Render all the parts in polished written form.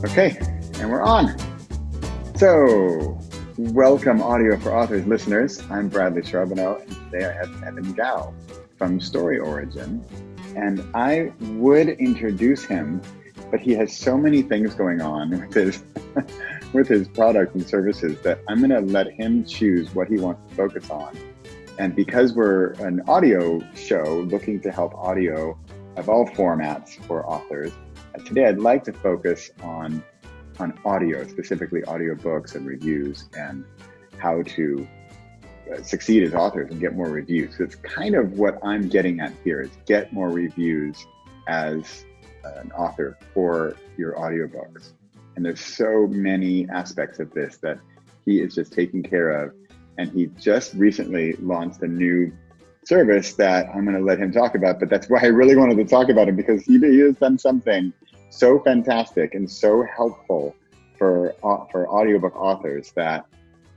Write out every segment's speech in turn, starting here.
Okay, and we're on. So, welcome Audio for Authors listeners. I'm Bradley Charbonneau, and today I have Evan Gow from StoryOrigin. And I would introduce him, but he has so many things going on with his with his products and services that I'm going to let him choose what he wants to focus on. And because we're an audio show looking to help audio of all formats for authors, today I'd like to focus on audio, specifically audiobooks and reviews, and how to succeed as authors and get more reviews. So it's kind of what I'm getting at here, is get more reviews as an author for your audiobooks. And there's so many aspects of this that he is just taking care of. And he just recently launched a new service that I'm going to let him talk about, but that's why I really wanted to talk about him, because he has done something so fantastic and so helpful for audiobook authors that,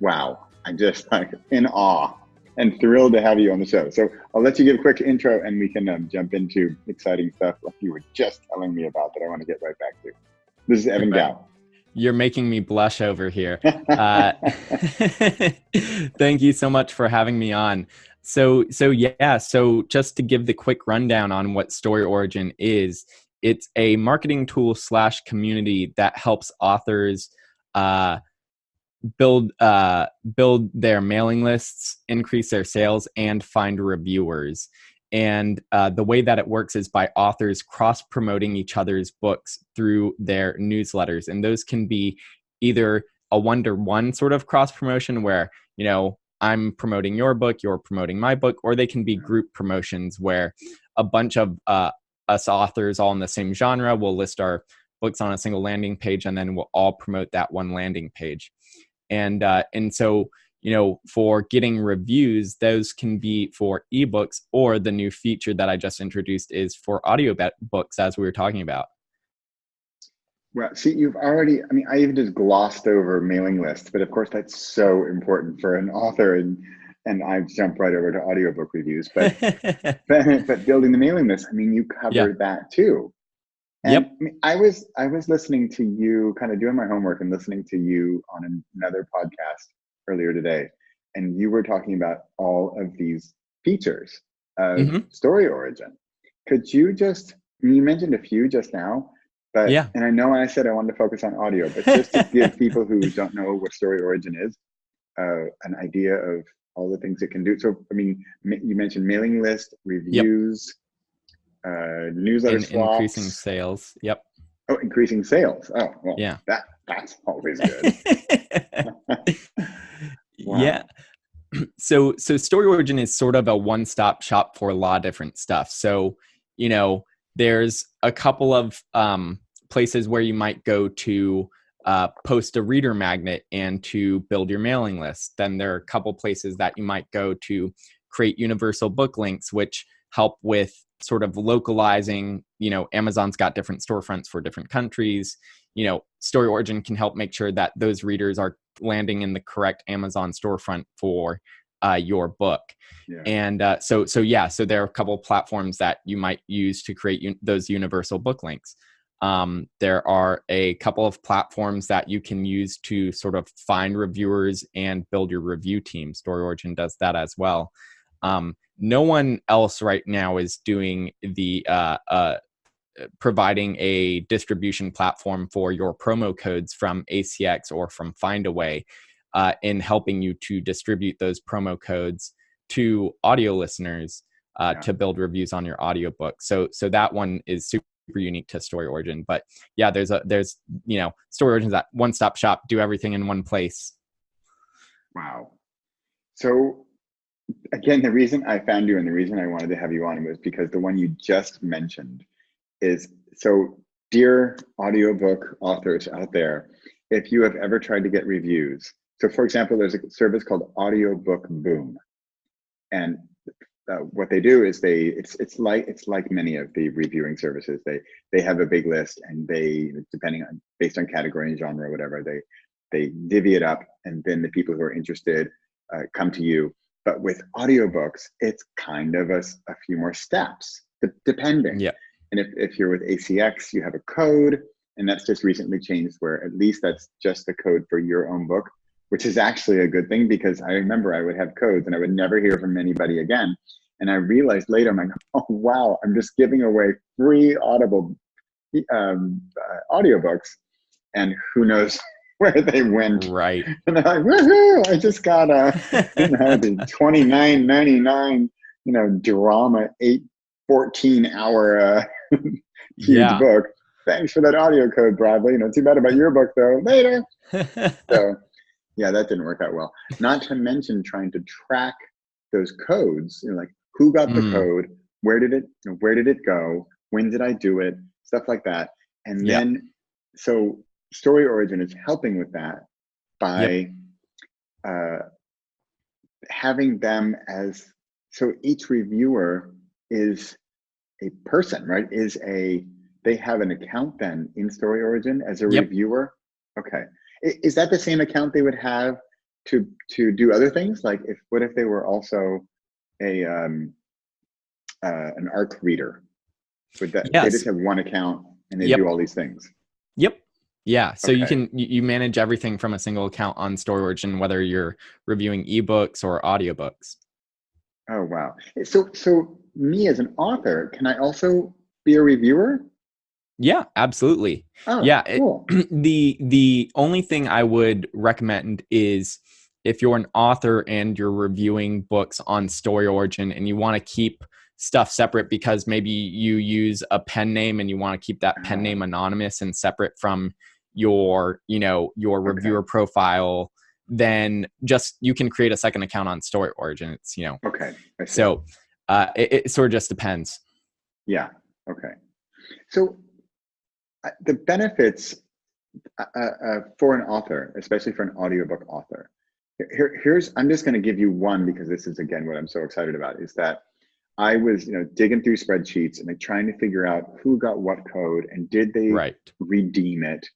wow, I'm just like in awe and thrilled to have you on the show. So I'll let you give a quick intro and we can jump into exciting stuff like you were just telling me about that I want to get right back to. This is Evan Gow. You're making me blush over here. Thank you so much for having me on. So just to give the quick rundown on what StoryOrigin is, it's a marketing tool / community that helps authors build their mailing lists, increase their sales, and find reviewers. And the way that it works is by authors cross-promoting each other's books through their newsletters. And those can be either a one-to-one sort of cross-promotion where, you know, I'm promoting your book, you're promoting my book, or they can be group promotions where a bunch of us authors all in the same genre will list our books on a single landing page, and then we'll all promote that one landing page. And so, you know, for getting reviews, those can be for ebooks, or the new feature that I just introduced is for audio books, as we were talking about. Well, see, I even just glossed over mailing lists, but of course that's so important for an author, and I've jumped right over to audiobook reviews, but but building the mailing list, I mean, you covered that too. And Yep. I mean, I was listening to you, kind of doing my homework and listening to you on another podcast earlier today, and you were talking about all of these features of StoryOrigin. Could you you mentioned a few just now, but and I know I said I wanted to focus on audio, but just to give people who don't know what StoryOrigin is, an idea of all the things it can do. So, I mean, you mentioned mailing list, reviews, newsletter swaps. Increasing sales. Yep. Oh, increasing sales. Oh, well, yeah. That's always good. Wow. Yeah. So StoryOrigin is sort of a one-stop shop for a lot of different stuff. So, you know, there's a couple of places where you might go to post a reader magnet and to build your mailing list. Then there are a couple places that you might go to create universal book links, which help with sort of localizing. You know, Amazon's got different storefronts for different countries. You know, StoryOrigin can help make sure that those readers are landing in the correct Amazon storefront for your book. Yeah. And so there are a couple of platforms that you might use to create those universal book links. There are a couple of platforms that you can use to sort of find reviewers and build your review team. StoryOrigin does that as well. No one else right now is doing the providing a distribution platform for your promo codes from ACX or from Findaway, in helping you to distribute those promo codes to audio listeners to build reviews on your audiobook. So that one is super unique to StoryOrigin. But yeah, there's you know, StoryOrigin's that one-stop shop, do everything in one place. Wow. So again, the reason I found you and the reason I wanted to have you on was because the one you just mentioned is, so dear audiobook authors out there, if you have ever tried to get reviews, so for example, there's a service called Audiobook Boom, and what they do is it's like many of the reviewing services. They have a big list, and they, based on category and genre or whatever, they divvy it up, and then the people who are interested come to you. But with audiobooks, it's kind of a few more steps, depending. Yeah. And if you're with ACX, you have a code. And that's just recently changed where at least that's just the code for your own book, which is actually a good thing, because I remember I would have codes and I would never hear from anybody again. And I realized later, I'm like, oh, wow, I'm just giving away free Audible audiobooks, and who knows where they went. Right. And I'm like, woohoo, I just got the $29.99, drama 14-hour huge book. Thanks for that audio code, Bradley. Too bad about your book though. Later. So yeah, that didn't work out well. Not to mention trying to track those codes, like who got the code, where did it go, when did I do it, stuff like that. And then, so StoryOrigin is helping with that by having them as, so each reviewer is a person, right? They have an account then in StoryOrigin as a reviewer. Okay. Is that the same account they would have to do other things? Like what if they were also an ARC reader? Would that they just have one account and they do all these things? Yep. Yeah. So you manage everything from a single account on StoryOrigin, whether you're reviewing ebooks or audiobooks. Oh wow. So me as an author, can I also be a reviewer? Yeah, absolutely. Oh, yeah. Cool. The only thing I would recommend is if you're an author and you're reviewing books on StoryOrigin and you want to keep stuff separate because maybe you use a pen name and you want to keep that pen name anonymous and separate from your reviewer profile, then just you can create a second account on StoryOrigin. It's okay. So it sort of just depends. Yeah. Okay. So the benefits for an author, especially for an audiobook author, here's I'm just going to give you one, because this is again what I'm so excited about, is that I was digging through spreadsheets and trying to figure out who got what code and did they redeem it,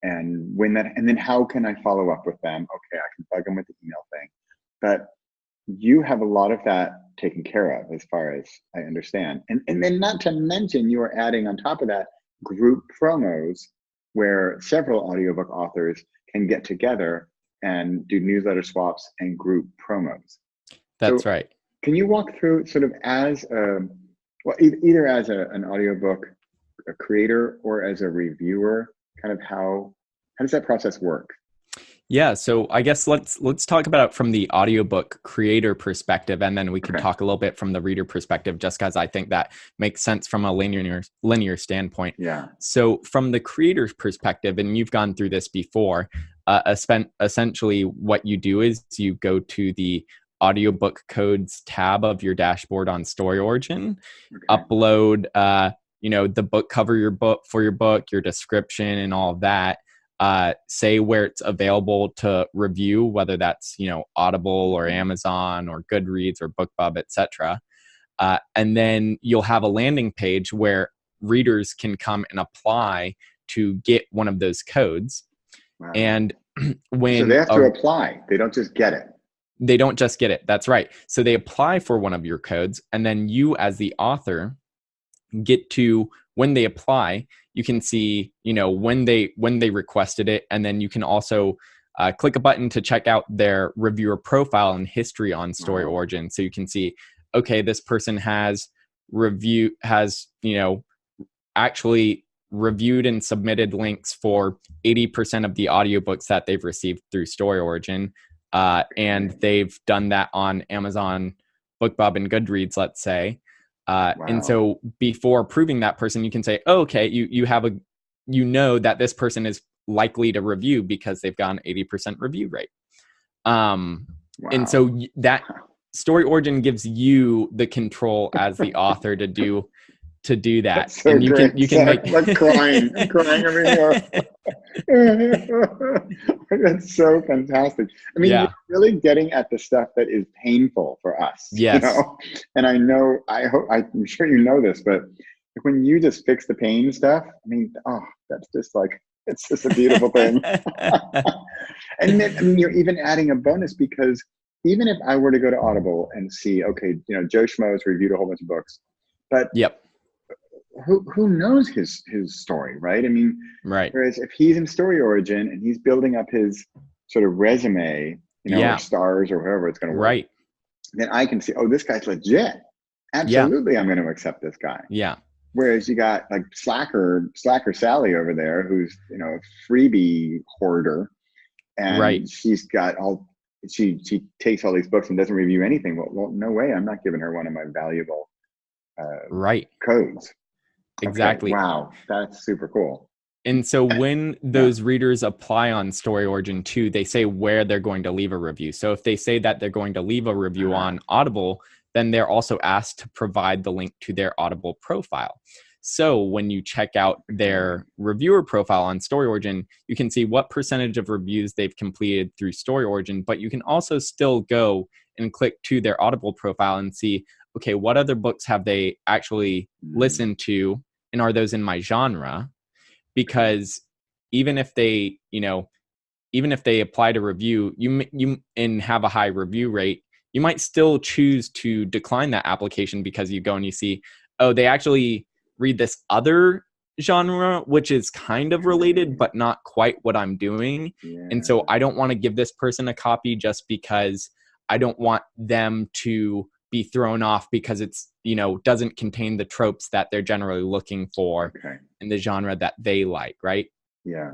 and when that, and then how can I follow up with them? Okay, I can bug them with the email thing, but you have a lot of that taken care of as far as I understand. And then not to mention you are adding on top of that group promos where several audiobook authors can get together and do newsletter swaps and group promos. That's right. Can you walk through sort of as either as an audiobook creator or as a reviewer, kind of how does that process work? Yeah, so I guess let's talk about it from the audiobook creator perspective, and then we can talk a little bit from the reader perspective, just because I think that makes sense from a linear standpoint. Yeah. So from the creator's perspective, and you've gone through this before, essentially what you do is you go to the audiobook codes tab of your dashboard on StoryOrigin, upload the book cover for your book, your description, and all of that. Say where it's available to review, whether that's Audible or Amazon or Goodreads or BookBub, etc. And then you'll have a landing page where readers can come and apply to get one of those codes. Wow. And when so they have to apply, they don't just get it. They don't just get it. That's right. So they apply for one of your codes, and then you as the author get to, when they apply, you can see, when they requested it. And then you can also click a button to check out their reviewer profile and history on StoryOrigin. So you can see, okay, this person has actually reviewed and submitted links for 80% of the audiobooks that they've received through StoryOrigin. And they've done that on Amazon, BookBub, and Goodreads, let's say. And so before approving that person, you can say, oh, okay, you have that this person is likely to review because they've got an 80% review rate. And so that StoryOrigin gives you the control as the author to do that. That's so and you great. can make I'm crying over here. That's so fantastic. I mean, you're really getting at the stuff that is painful for us. Yes. And I'm sure you know this, but when you just fix the pain stuff, I mean, that's just like, it's just a beautiful thing. And then, you're even adding a bonus, because even if I were to go to Audible and see, okay, Joe Schmo's reviewed a whole bunch of books, but who knows his story, right? I mean, Right. whereas if he's in StoryOrigin and he's building up his sort of resume, or Yeah. stars or however it's going to work, Right. then I can see, oh, this guy's legit. Yeah. Absolutely, I'm going to accept this guy. Yeah. Whereas you got like Slacker Sally over there, who's a freebie hoarder, Right. and she's got all she takes all these books and doesn't review anything. Well, no way, I'm not giving her one of my valuable Right. codes. Okay, Exactly. wow, that's super cool. And so when Yeah. those readers apply on StoryOrigin 2, they say where they're going to leave a review. So if they say that they're going to leave a review on Audible, then they're also asked to provide the link to their Audible profile. So when you check out their reviewer profile on StoryOrigin, you can see what percentage of reviews they've completed through StoryOrigin, but you can also still go and click to their Audible profile and see, okay, what other books have they actually listened to, and are those in my genre? Because even if they, even if they apply to review, you and have a high review rate, you might still choose to decline that application because you go and you see, oh, they actually read this other genre, which is kind of related, but not quite what I'm doing. Yeah. And so I don't want to give this person a copy just because I don't want them to be thrown off because it's, doesn't contain the tropes that they're generally looking for in the genre that they like, right? Yeah.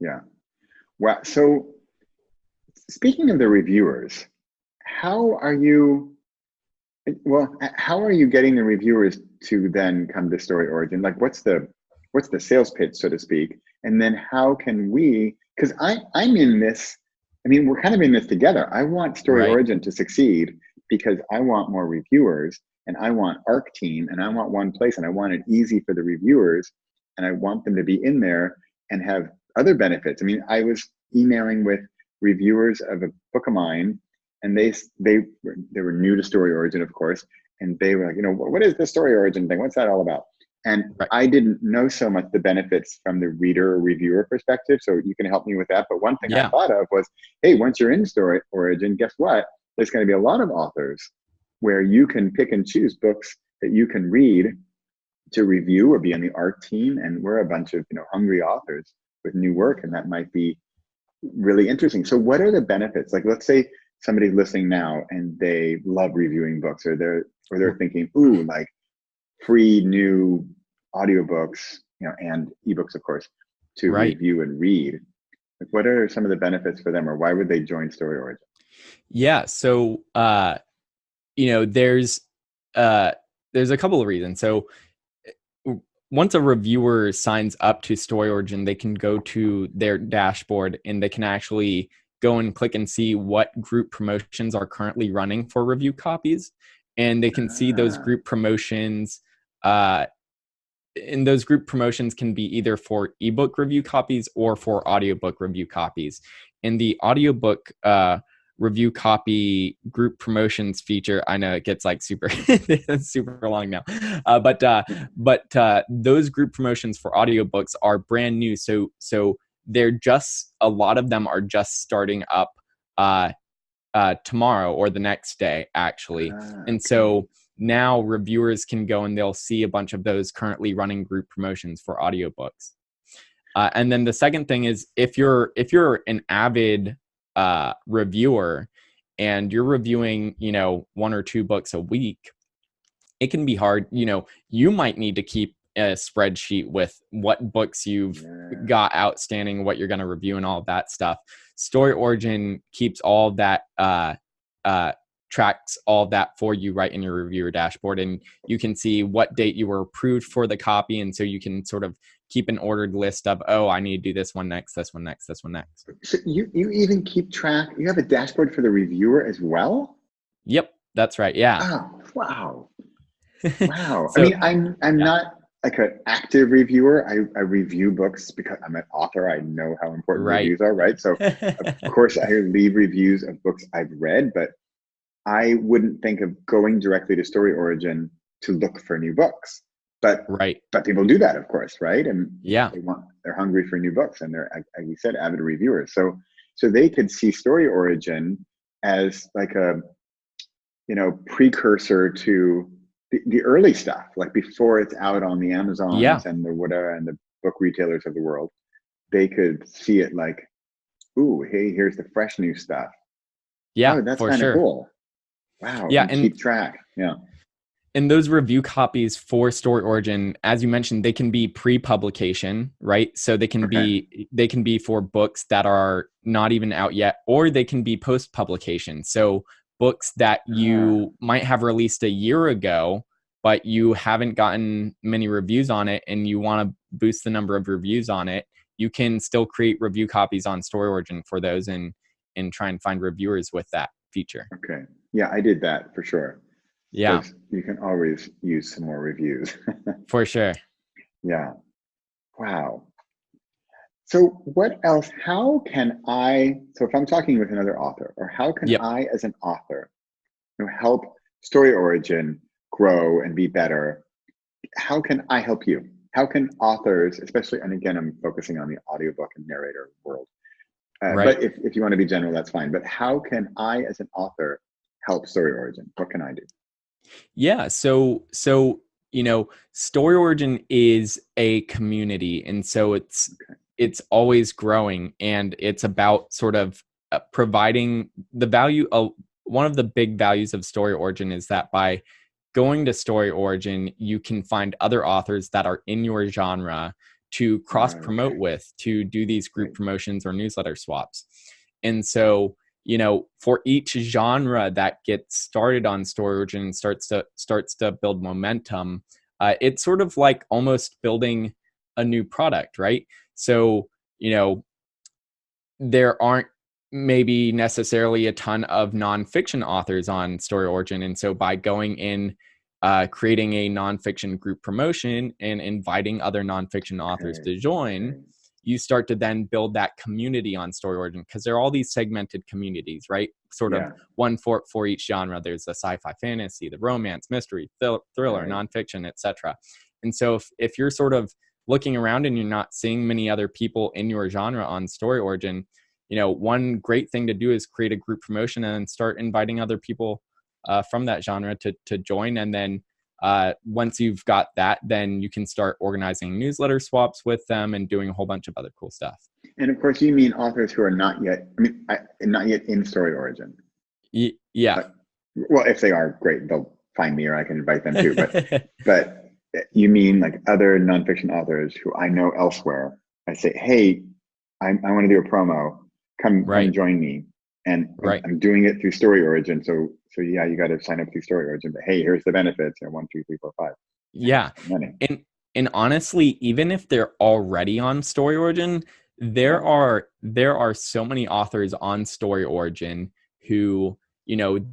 Yeah. Wow. So speaking of the reviewers, how are you getting the reviewers to then come to StoryOrigin? Like what's the sales pitch, so to speak? And then how can we, because I'm in this, I mean, we're kind of in this together. I want StoryOrigin to succeed because I want more reviewers, and I want ARC team, and I want one place, and I want it easy for the reviewers, and I want them to be in there and have other benefits. I mean, I was emailing with reviewers of a book of mine, and they were new to StoryOrigin, of course, and they were like, what is the StoryOrigin thing? What's that all about? And I didn't know so much the benefits from the reader or reviewer perspective, so you can help me with that. But one thing I thought of was, hey, once you're in StoryOrigin, guess what? There's going to be a lot of authors where you can pick and choose books that you can read to review or be on the art team. And we're a bunch of hungry authors with new work, and that might be really interesting. So what are the benefits? Like, let's say somebody's listening now and they love reviewing books, or they're thinking, ooh, like free new audiobooks, and ebooks, of course, to review and read. Like, what are some of the benefits for them, or why would they join StoryOrigin? Yeah. So, there's a couple of reasons. So once a reviewer signs up to StoryOrigin, they can go to their dashboard and they can actually go and click and see what group promotions are currently running for review copies. And they can see those group promotions. And those group promotions can be either for ebook review copies or for audiobook review copies. In the audiobook review copy group promotions feature, I know it gets like super super long now, but those group promotions for audiobooks are brand new, so they're just, a lot of them are just starting up tomorrow or the next day, actually. And so now reviewers can go and they'll see a bunch of those currently running group promotions for audiobooks. And then the second thing is, if you're an avid reviewer and you're reviewing, one or two books a week, it can be hard. You might need to keep a spreadsheet with what books you've got outstanding, what you're going to review, and all of that stuff. StoryOrigin keeps all of that, tracks all of that for you right in your reviewer dashboard, and you can see what date you were approved for the copy, and so you can sort of keep an ordered list of, oh, I need to do this one next, this one next, this one next. So you even keep track, you have a dashboard for the reviewer as well? Yep, that's right. Yeah. Oh, wow. Wow. So, I mean, I'm not like an active reviewer. I review books because I'm an author. I know how important reviews are, right? So of course I leave reviews of books I've read, but I wouldn't think of going directly to StoryOrigin to look for new books. But people do that, of course, right? And they're hungry for new books, and they're, like you said, avid reviewers. So they could see StoryOrigin as like a precursor to the early stuff, like before it's out on the Yeah, Amazons and the whatever and the book retailers of the world, they could see it like, ooh, hey, here's the fresh new stuff. yeah, Oh, that's for kind of sure. cool. Wow, Yeah, and keep track. Yeah. and those review copies for Story Origin, as you mentioned, they can be pre-publication, right? So Okay. they can be for books that are not even out yet, or they can be post-publication. So books that Ah, you might have released a year ago, but you haven't gotten many reviews on it, and you want to boost the number of reviews on it, you can still create review copies on Story Origin for those, and try and find reviewers with that feature. okay. Yeah, I did that for sure. Yeah, Because you can always use some more reviews. for sure. Yeah. Wow. So what else? How can I, so if I'm talking with another author, or how can Yep. I as an author, help Story Origin grow and be better? How can I help you? How can authors, especially, and again, I'm focusing on the audiobook and narrator world, Right. but if you want to be general, that's fine. But how can I as an author help Story Origin? What can I do? Yeah. Story Origin is a community, and so Okay. it's always growing, and it's about sort of providing the value of one of the big values of Story Origin is that by going to Story Origin, you can find other authors that are in your genre to cross promote Okay. with, to do these group Great. promotions or newsletter swaps. And so, for each genre that gets started on Story Origin and starts to build momentum, it's sort of like almost building a new product, right? So, there aren't maybe necessarily a ton of nonfiction authors on Story Origin. And so by going in, creating a nonfiction group promotion and inviting other nonfiction authors Okay. to join, Okay. you start to then build that community on Story Origin, because there are all these segmented communities, right? Sort of Yeah. one for each genre. There's the sci-fi fantasy, the romance, mystery, thriller, Right. nonfiction, etc. And so if you're sort of looking around and you're not seeing many other people in your genre on Story Origin, one great thing to do is create a group promotion and start inviting other people from that genre to join. And then once you've got that, then you can start organizing newsletter swaps with them and doing a whole bunch of other cool stuff. And of course, you mean authors who are not yet, not yet in Story Origin. Yeah. Like, well, if they are, great, they'll find me or I can invite them too. But you mean like other nonfiction authors who I know elsewhere? I say, hey, I want to do a promo. Come Right. join me. And Right. I'm doing it through Story Origin. So yeah, you got to sign up through Story Origin. But hey, here's the benefits. 1, 2, 3, 4, 5. Yeah. Money. And honestly, even if they're already on Story Origin, Yeah. there are so many authors on Story Origin who,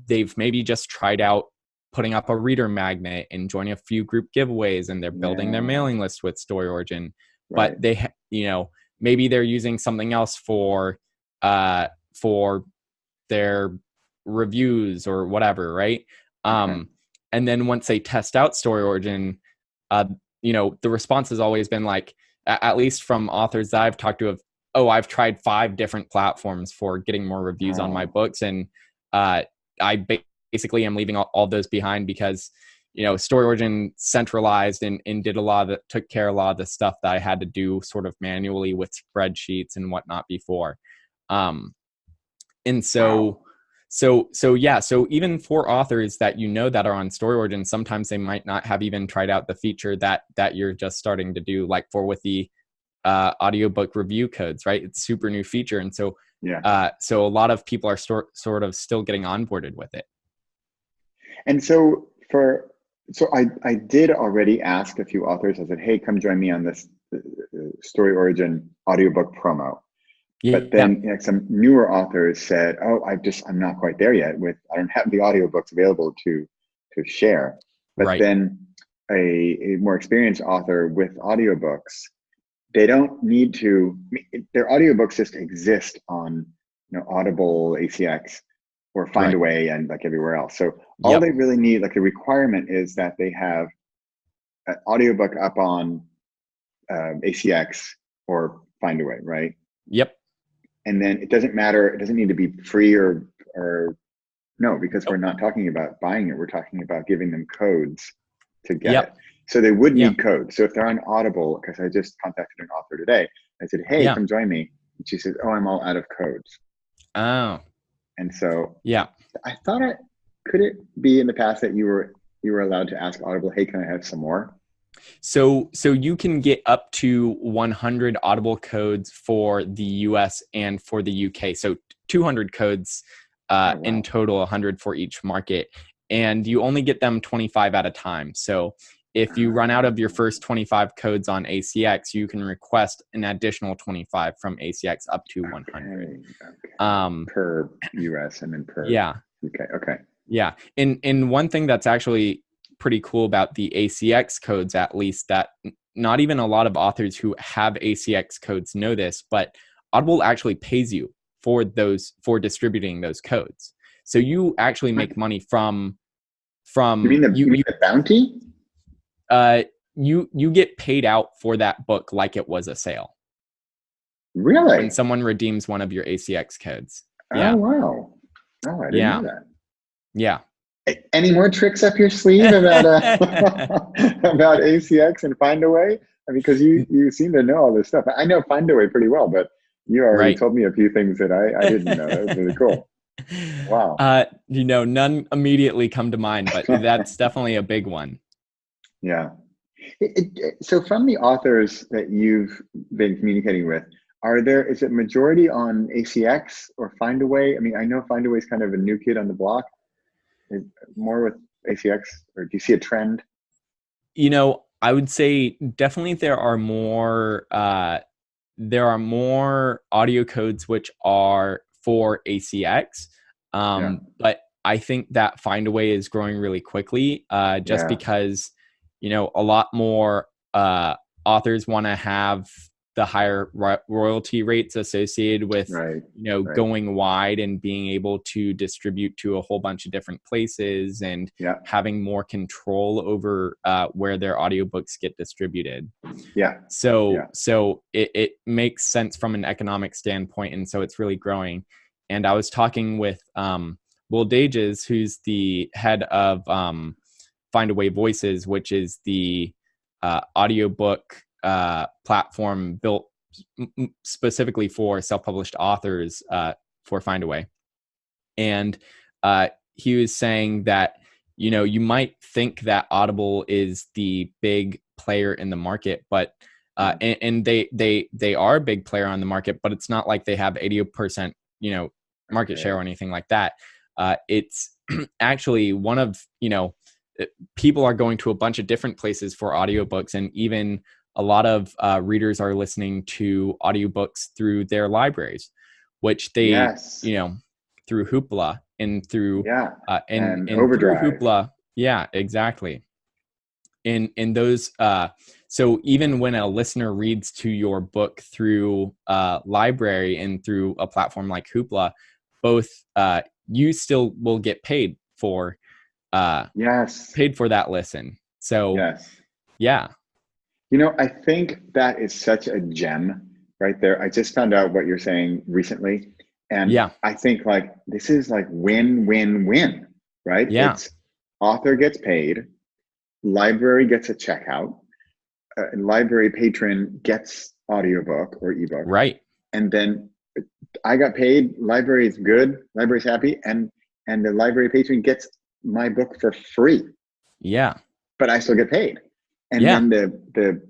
they've maybe just tried out putting up a reader magnet and joining a few group giveaways, and they're building their Yeah. mailing list with Story Origin. But Right. maybe they're using something else for their reviews or whatever, right? Okay. And then once they test out Story Origin, uh, the response has always been like, at least from authors that I've talked to, I've tried 5 different platforms for getting more reviews on my Wow. books, and I basically am leaving all those behind because Story Origin centralized and did a lot of took care of a lot of the stuff that I had to do sort of manually with spreadsheets and whatnot before. And Wow. so even for authors that that are on Story Origin, sometimes they might not have even tried out the feature that you're just starting to do, like with the audiobook review codes, right? It's super new feature, and Yeah. so a lot of people are sort of still getting onboarded with it. And so I did already ask a few authors. I said, hey, come join me on this Story Origin audiobook promo. But Yeah, then some newer authors said, oh, I'm not quite there yet I don't have the audiobooks available to share. But right. then a more experienced author with audiobooks, they don't need to, their audiobooks just exist on Audible, ACX, or Right. Findaway, and like everywhere else. So all Yep. they really need, like the requirement is that they have an audiobook up on ACX or Findaway, right? Yep. And then it doesn't matter, it doesn't need to be free or no, because we're Nope. not talking about buying it, we're talking about giving them codes to get it. Yep. So they would Yeah. need code. So if they're on Audible, because I just contacted an author today, I said, hey, Yeah. come join me. And she says, oh, I'm all out of codes. Oh. And so Yeah. I thought could it be in the past that you were allowed to ask Audible, hey, can I have some more? So you can get up to 100 Audible codes for the US and for the UK. So 200 codes Oh, in wow. total, 100 for each market. And you only get them 25 at a time. So if you run out of your first 25 codes on ACX, you can request an additional 25 from ACX up to 100. Okay. Per US and then per Yeah. UK. Okay. Yeah. And one thing that's actually pretty cool about the ACX codes, at least, that not even a lot of authors who have ACX codes know this, but Audible actually pays you for distributing those codes. So you actually make money from You mean the bounty? You get paid out for that book like it was a sale Really? when someone redeems one of your ACX codes. Oh, Yeah. wow. Oh, I didn't know that. Yeah. Any more tricks up your sleeve about about ACX and Findaway? I mean, because you seem to know all this stuff. I know Findaway pretty well, but you already Right. told me a few things that I didn't know. That was really cool. Wow. None immediately come to mind, but that's definitely a big one. Yeah. So from the authors that you've been communicating with, is it majority on ACX or Findaway? I mean, I know Findaway is kind of a new kid on the block. Is more with ACX, or do you see a trend? I would say definitely there are more audio codes which are for ACX. But I think that Findaway is growing really quickly, just because, a lot more authors want to have the higher royalty rates associated with, going wide and being able to distribute to a whole bunch of different places and having more control over where their audiobooks get distributed. So it makes sense from an economic standpoint. And so it's really growing. And I was talking with Will Dages, who's the head of Findaway Voices, which is the audiobook platform built specifically for self-published authors for Findaway. And he was saying that, you might think that Audible is the big player in the market, but and they are a big player on the market, but it's not like they have 80%, market share or anything like that. It's actually one of, people are going to a bunch of different places for audiobooks, and even a lot of readers are listening to audiobooks through their libraries, which they, through Hoopla and through and Overdrive. through Hoopla. Yeah, exactly. In those, so even when a listener reads to your book through library and through a platform like Hoopla, both you still will get paid for paid for that listen. So yeah. I think that is such a gem right there. I just found out what you're saying recently. And I think this is win, win, win, right? Yeah. It's author gets paid, library gets a checkout, library patron gets audiobook or ebook. Right. And then I got paid, library is good, library's happy, and the library patron gets my book for free. Yeah. But I still get paid. And then the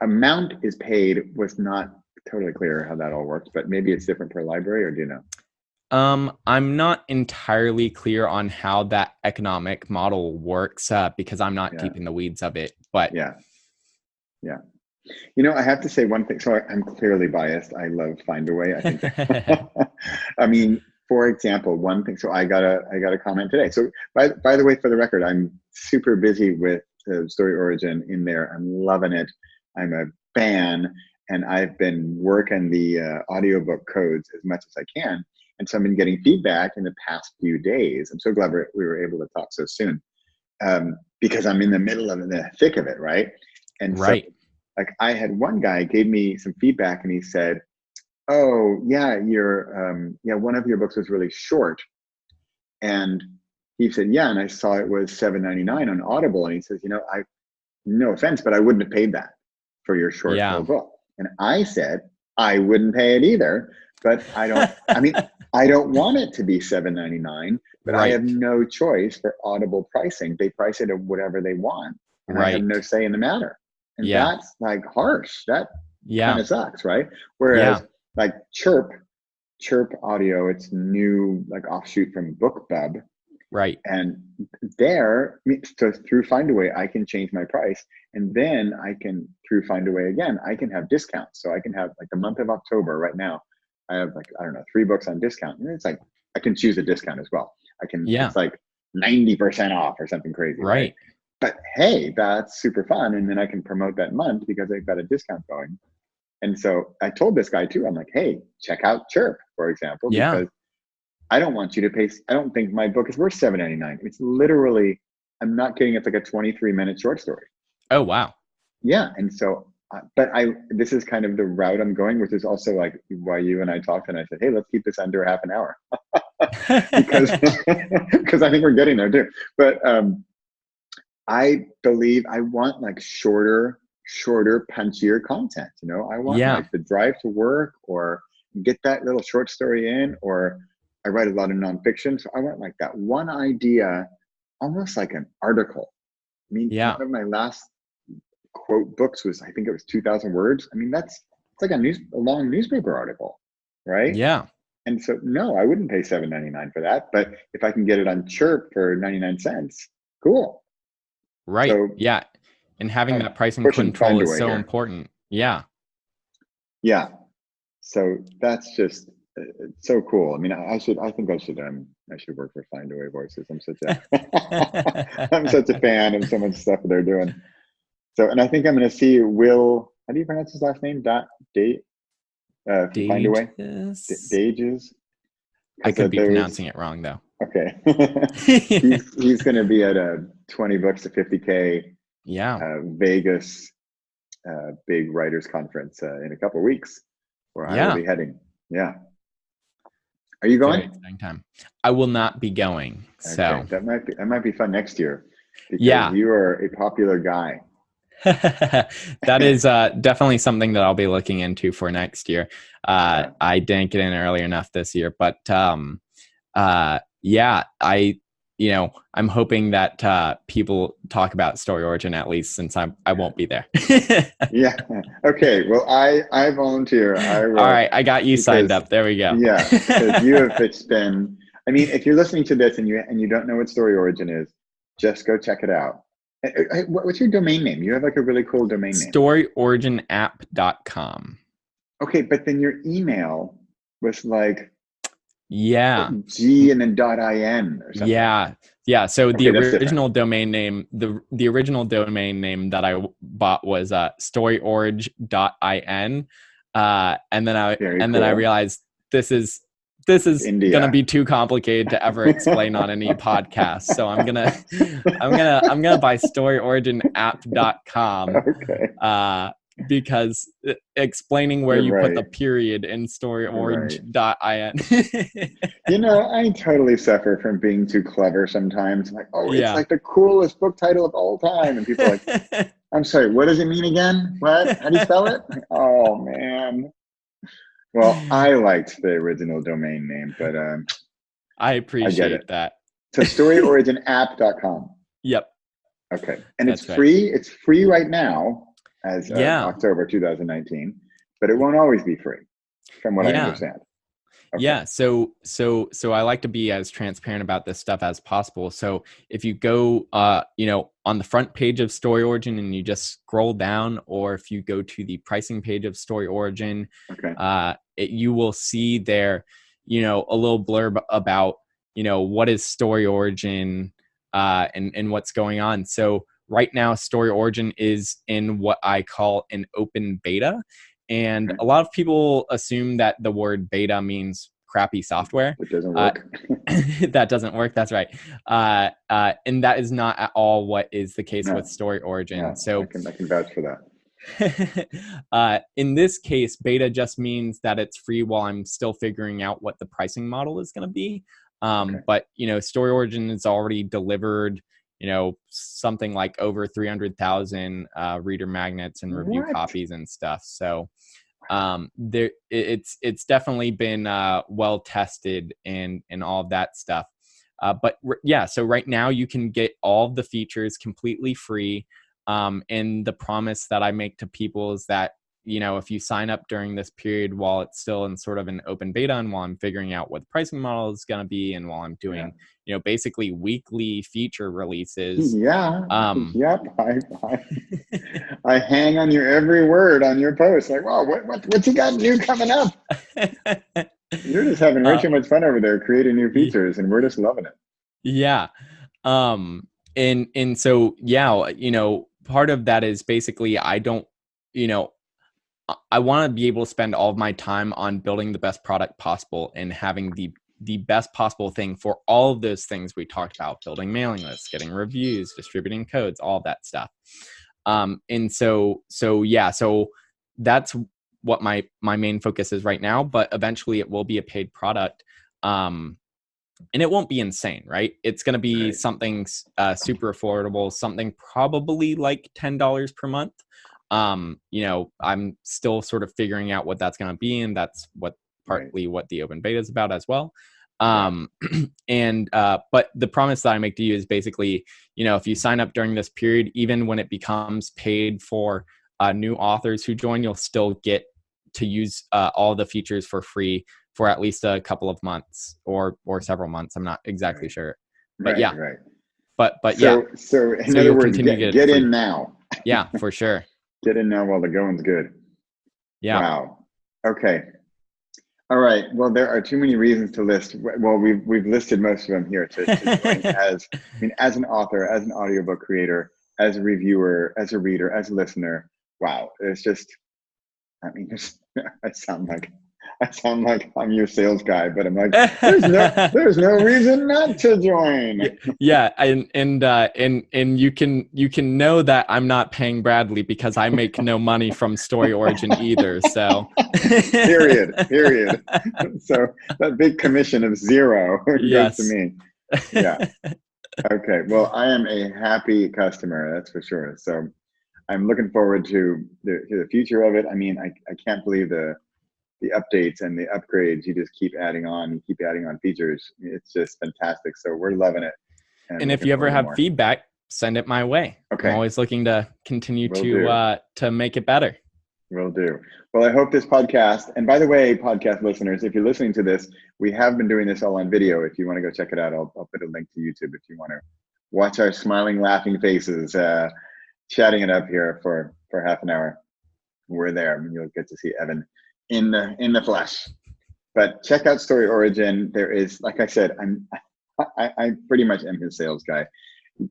amount is paid was not totally clear how that all works, but maybe it's different per library, or do you know? I'm not entirely clear on how that economic model works because I'm not deep in the weeds of it. But yeah. I have to say one thing. So I'm clearly biased. I love Findaway. I think. I mean, for example, one thing. So I got a comment today. So by the way, for the record, I'm super busy with StoryOrigin in there. I'm loving it. I'm a fan, and I've been working the audiobook codes as much as I can. And so I've been getting feedback in the past few days. I'm so glad we were able to talk so soon, because I'm in the middle of the thick of it, right? And so, I had one guy gave me some feedback, and he said, "Oh yeah, one of your books was really short," and he said, "Yeah," and I saw it was $7.99 on Audible, and he says, no offense, but I wouldn't have paid that for your short Yeah. little book. And I said, I wouldn't pay it either, but I don't, I mean, I don't want it to be $7.99, but I have Right. no choice for Audible pricing. They price it at whatever they want, and I have no Right. say in the matter. And Yeah. that's like harsh. That kind Yeah. of sucks, right? Yeah. Whereas like Chirp Audio, it's new, like offshoot from BookBub. Right. And there, so through Findaway, I can change my price. And then I can, through Findaway again, I can have discounts. So I can have like the month of October right now, I have like, I don't know, 3 books on discount. And it's like, I can choose a discount as well. Yeah. It's like 90% off or something crazy, right? Right. But hey, that's super fun. And then I can promote that month because I've got a discount going. And so I told this guy too, I'm like, hey, check out Chirp, for example, Yeah. because I don't want you to pay. I don't think my book is worth $7.99. It's literally, I'm not kidding. It's like a 23-minute short story. Oh, wow. Yeah. And so, this is kind of the route I'm going, which is also like why you and I talked, and I said, hey, let's keep this under half an hour because, because I think we're getting there too. But I believe I want like shorter, punchier content. I want Yeah. like the drive to work, or get that little short story in, or I write a lot of nonfiction. So I want like that one idea, almost like an article. I mean, Yeah. one of my last quote books was, I think it was 2,000 words. I mean, it's like a long newspaper article, right? Yeah. And so, no, I wouldn't pay $7.99 for that. But if I can get it on Chirp for 99 cents, cool. Right. So Yeah. And having that pricing pushing control is Findaway so here. important. Yeah. Yeah. So that's just so cool. I mean, I think I should work for Findaway Voices. I'm such a fan of so much stuff that they're doing. So, and I think I'm going to see Will. How do you pronounce his last name? From Findaway. Dages. I could be pronouncing it wrong though. Okay. he's going to be at a 20 bucks to 50K. Yeah. Vegas big writers conference in a couple of weeks, where I will be heading. Yeah. Are you going? Very exciting time. I will not be going. So okay. That might be fun next year, because yeah, you are a popular guy. that is definitely something that I'll be looking into for next year. Yeah. I didn't get in early enough this year, but yeah, I'm hoping that people talk about StoryOrigin, at least, since I won't be there. Yeah. Okay. Well, I volunteer. I will. All right, I got you signed up. There we go. Yeah, because you have been. I mean, if you're listening to this and you don't know what StoryOrigin is, just go check it out. What's your domain name? You have like a really cool domain name. StoryOriginApp.com. Okay, but then your email was like G and then .in or something. Yeah. So the original domain name, the original domain name that I bought was storyorigin.in, and then I realized this is gonna be too complicated to ever explain on any podcast. So I'm gonna buy storyoriginapp.com. Okay. Because explaining where you put the period in storyorigin.in. I totally suffer from being too clever sometimes. I'm like, it's like the coolest book title of all time. And people are like, I'm sorry, what does it mean again? What? How do you spell it? Oh, man. Well, I liked the original domain name, but I appreciate that. So storyoriginapp.com. Yep. Okay. And it's free. It's free right now, as October 2019, but it won't always be free, from what I understand. Okay. Yeah. So I like to be as transparent about this stuff as possible. So if you go, on the front page of StoryOrigin and you just scroll down, or if you go to the pricing page of StoryOrigin, you will see there, a little blurb about, what is StoryOrigin and what's going on. So right now, StoryOrigin is in what I call an open beta. And a lot of people assume that the word beta means crappy software. It doesn't work. That doesn't work. That's right. And that is not at all what is the case with StoryOrigin. Yeah, so I can vouch for that. In this case, beta just means that it's free while I'm still figuring out what the pricing model is going to be. But, StoryOrigin has already delivered something like over 300,000 reader magnets and review What? copies and stuff. So it's definitely been well tested and all of that stuff. So right now you can get all of the features completely free. And the promise that I make to people is that, if you sign up during this period while it's still in sort of an open beta and while I'm figuring out what the pricing model is going to be and while I'm doing, basically weekly feature releases. Yeah. Yep. I hang on your every word on your post. Like, wow, what's he got new coming up? You're just having way too much fun over there creating new features, and we're just loving it. Yeah. And so, part of that is basically I want to be able to spend all of my time on building the best product possible and having the best possible thing for all of those things we talked about: building mailing lists, getting reviews, distributing codes, all of that stuff. And so that's what my main focus is right now, but eventually it will be a paid product. And it won't be insane, right? It's going to be something super affordable, something probably like $10 per month. I'm still sort of figuring out what that's going to be, and that's partly what the open beta is about as well. But the promise that I make to you is basically, if you sign up during this period, even when it becomes paid for new authors who join, you'll still get to use all the features for free for at least a couple of months or several months. I'm not exactly sure, but So in other words, get in now. Yeah, for sure. Get in now while the going's good. Yeah. Wow. Okay. All right. Well, there are too many reasons to list. Well, we've listed most of them here to join as an author, as an audiobook creator, as a reviewer, as a reader, as a listener. Wow. It's just, I sound like I'm your sales guy, but I'm like, there's no reason not to join. Yeah, and you can know that I'm not paying Bradley because I make no money from StoryOrigin either. So period. So that big commission of $0 goes to me. Yeah. Okay. Well, I am a happy customer, that's for sure. So I'm looking forward to the future of it. I can't believe the updates and the upgrades. You just keep adding on features. It's just fantastic. So we're loving it. And if you ever have feedback, send it my way. Okay. I'm always looking to continue to make it better. Will do. Well, I hope this podcast, and by the way, podcast listeners, if you're listening to this, we have been doing this all on video. If you want to go check it out, I'll put a link to YouTube if you want to watch our smiling, laughing faces, chatting it up here for half an hour. We're there. You'll get to see Evan in the flesh. But check out StoryOrigin. There is, like I said, I pretty much am his sales guy.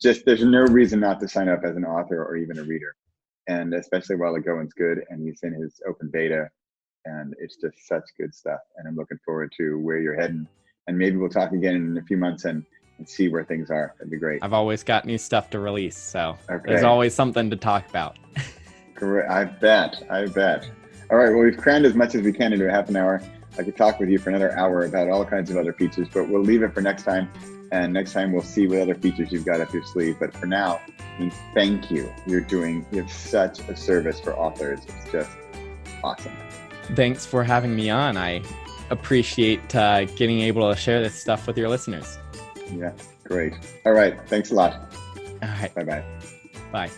Just there's no reason not to sign up as an author or even a reader, and especially while the going's good and he's in his open beta, and it's just such good stuff. And I'm looking forward to where you're heading, and maybe we'll talk again in a few months and see where things are. That'd be great. I've always got new stuff to release, so there's always something to talk about. Correct. I bet. All right, well, we've crammed as much as we can into a half an hour. I could talk with you for another hour about all kinds of other features, but we'll leave it for next time. And next time we'll see what other features you've got up your sleeve. But for now, thank you. You have such a service for authors. It's just awesome. Thanks for having me on. I appreciate getting able to share this stuff with your listeners. Yeah, great. All right. Thanks a lot. All right. Bye-bye. Bye.